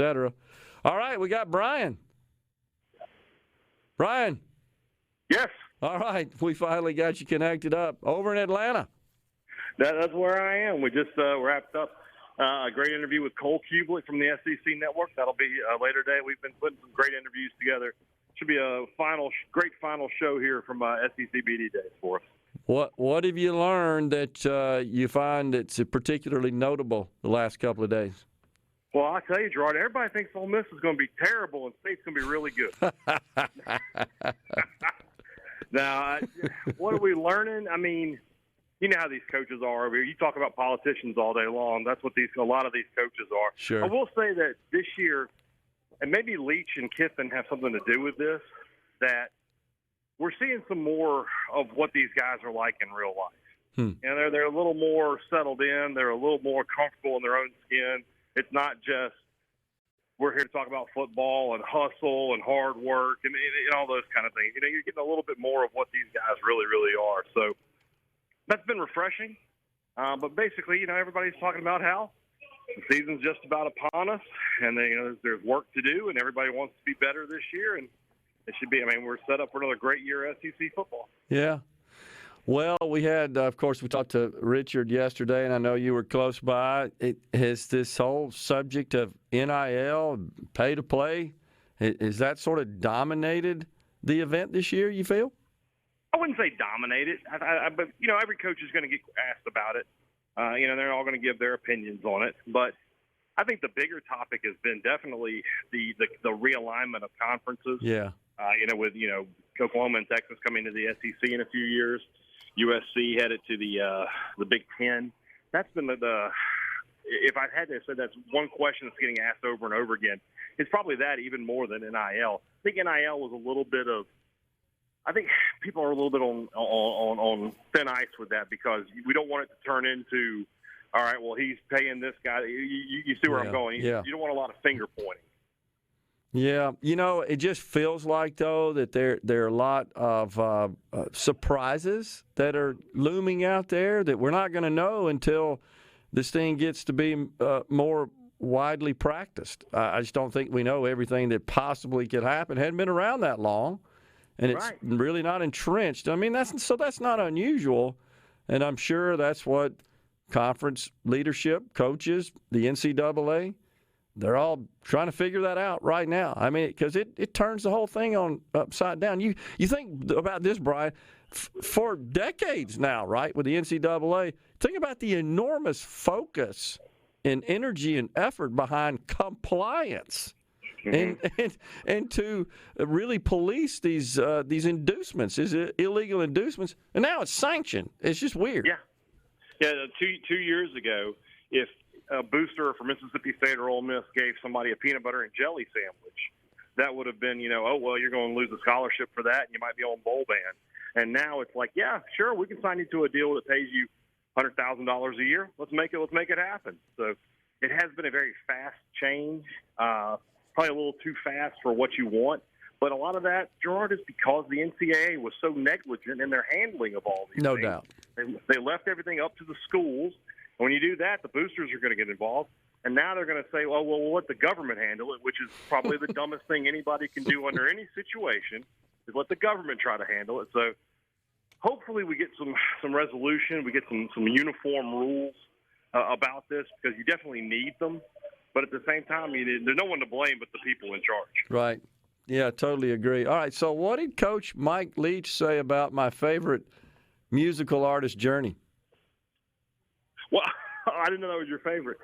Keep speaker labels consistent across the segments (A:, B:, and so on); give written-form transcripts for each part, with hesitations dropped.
A: etc. All right, we got Brian. Brian.
B: Yes.
A: All right, we finally got you connected up over in Atlanta.
B: That's where I am. We just wrapped up a great interview with Cole Kublik from the SEC Network. That'll be later today. We've been putting some great interviews together. Should be a great final show here from SEC BD Days for us.
A: What have you learned that you find that's particularly notable the last couple of days?
B: Well, I'll tell you, Gerard, everybody thinks Ole Miss is going to be terrible and State's going to be really good. Now, what are we learning? I mean, you know how these coaches are over here. You talk about politicians all day long. That's what a lot of these coaches are.
A: Sure.
B: I will say that this year, and maybe Leach and Kiffin have something to do with this, that we're seeing some more of what these guys are like in real life. And they're a little more settled in. They're a little more comfortable in their own skin. It's not just we're here to talk about football and hustle and hard work and all those kind of things. You know, you're getting a little bit more of what these guys really, really are. So that's been refreshing. But basically, you know, everybody's talking about how the season's just about upon us, and there's work to do, and everybody wants to be better this year. And it should be. I mean, we're set up for another great year of SEC football.
A: Yeah. Well, we had, of course, we talked to Richard yesterday, and I know you were close by. Has this whole subject of NIL, pay to play, is that sort of dominated the event this year, you feel?
B: I wouldn't say dominated, but, you know, every coach is going to get asked about it. You know, they're all going to give their opinions on it. But I think the bigger topic has been definitely the realignment of conferences.
A: Yeah.
B: You know, with, you know, Oklahoma and Texas coming to the SEC in a few years. USC headed to the Big Ten. That's been if I had to say that's one question that's getting asked over and over again, it's probably that even more than NIL. I think NIL was a little bit of, I think people are a little bit on thin ice with that because we don't want it to turn into, all right, well, he's paying this guy. You see where I'm going. You don't want a lot of finger pointing.
A: Yeah, you know, it just feels like, though, that there are a lot of surprises that are looming out there that we're not going to know until this thing gets to be more widely practiced. I just don't think we know everything that possibly could happen. It hadn't been around that long, and it's really not entrenched. I mean, that's not unusual, and I'm sure that's what conference leadership, coaches, the NCAA, they're all trying to figure that out right now. I mean, because it turns the whole thing on upside down. You think about this, Brian, for decades now, right, with the NCAA. Think about the enormous focus and energy and effort behind compliance and to really police these inducements, these illegal inducements. And now it's sanctioned. It's just weird.
B: Yeah. 2 years ago, if a booster for Mississippi State or Ole Miss gave somebody a peanut butter and jelly sandwich, that would have been, you know, oh, well, you're going to lose a scholarship for that, and you might be on bowl ban. And now it's like, yeah, sure, we can sign you to a deal that pays you $100,000 a year. Let's make it happen. So it has been a very fast change, probably a little too fast for what you want. But a lot of that, Gerard, is because the NCAA was so negligent in their handling of all these things.
A: No doubt.
B: They left everything up to the schools. When you do that, the boosters are going to get involved. And now they're going to say, well, we'll let the government handle it, which is probably the dumbest thing anybody can do under any situation, is let the government try to handle it. So hopefully we get some resolution. We get some uniform rules about this because you definitely need them. But at the same time, there's no one to blame but the people in charge.
A: Right. Yeah, totally agree. All right, so what did Coach Mike Leach say about my favorite musical artist, Journey?
B: Well, I didn't know that was your favorite.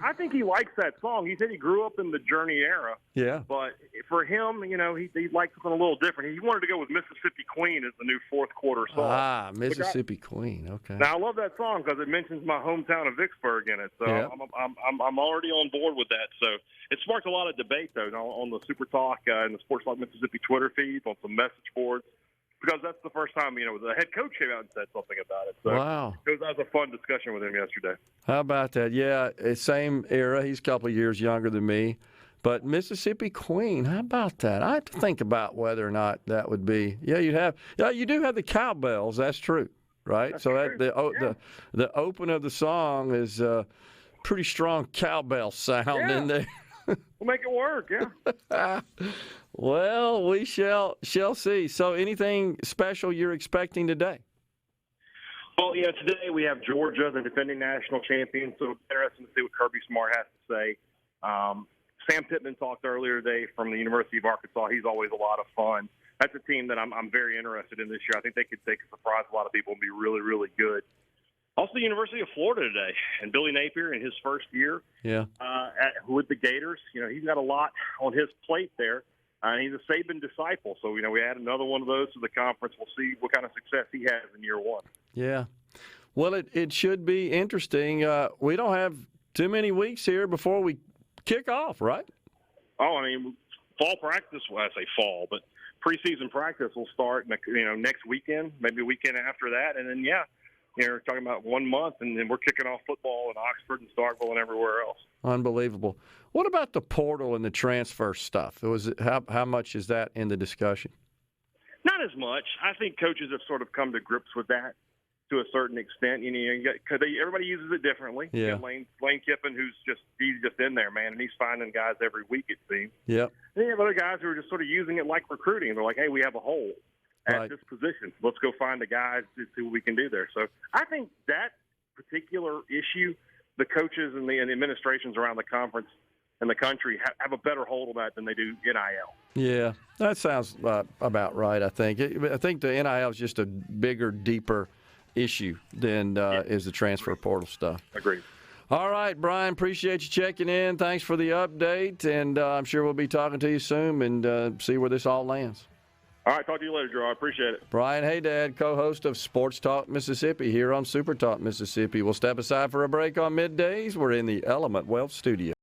B: I think he likes that song. He said he grew up in the Journey era. Yeah. But for him, you know, he likes something a little different. He wanted to go with Mississippi Queen as the new fourth quarter song.
A: Ah, Mississippi Queen. Okay.
B: Now I love that song because it mentions my hometown of Vicksburg in it. So I'm already on board with that. So it sparked a lot of debate though on the SuperTalk and the SportsTalk Mississippi Twitter feeds, on some message boards. Because that's the first time, you know, the head coach came out and said something about it. So
A: wow.
B: That was a fun discussion with him yesterday.
A: How about that? Yeah, same era. He's a couple of years younger than me. But Mississippi Queen, how about that? I have to think about whether or not that would be. Yeah, you do have the cowbells. That's true, right? That's true. The open of the song is pretty strong cowbell sound in there.
B: We'll make it work, yeah.
A: Well, we shall see. So anything special you're expecting today?
B: Well, yeah, today we have Georgia, the defending national champion, so it's interesting to see what Kirby Smart has to say. Sam Pittman talked earlier today from the University of Arkansas. He's always a lot of fun. That's a team that I'm very interested in this year. I think they could surprise a lot of people and be really, really good. Also, the University of Florida today, and Billy Napier in his first year with the Gators. He's got a lot on his plate there. He's a Saban disciple. So, we add another one of those to the conference. We'll see what kind of success he has in year one.
A: Yeah. Well, it should be interesting. We don't have too many weeks here before we kick off, right?
B: Oh, fall practice, well, I say fall, but preseason practice will start next weekend, maybe a weekend after that. And then, you're talking about 1 month, and then we're kicking off football in Oxford and Starkville and everywhere else.
A: Unbelievable. What about the portal and the transfer stuff? How much is that in the discussion?
B: Not as much. I think coaches have sort of come to grips with that to a certain extent. Because everybody uses it differently.
A: Yeah.
B: Lane Kiffin, he's just in there, man, and he's finding guys every week, it seems.
A: Yep.
B: Then you have other guys who are just sort of using it like recruiting. They're like, hey, we have a hole at this position. Let's go find the guys to see what we can do there. So I think that particular issue, the coaches and the administrations around the conference and the country have a better hold of that than they do NIL.
A: Yeah, that sounds about right, I think. I think the NIL is just a bigger, deeper issue than is the transfer portal stuff.
B: Agreed.
A: All right, Brian, appreciate you checking in. Thanks for the update, and I'm sure we'll be talking to you soon and see where this all lands.
B: All right, talk to you later, Drew. I appreciate it.
A: Brian Hadad, co-host of Sports Talk Mississippi here on Super Talk Mississippi. We'll step aside for a break on middays. We're in the Element Wealth studio.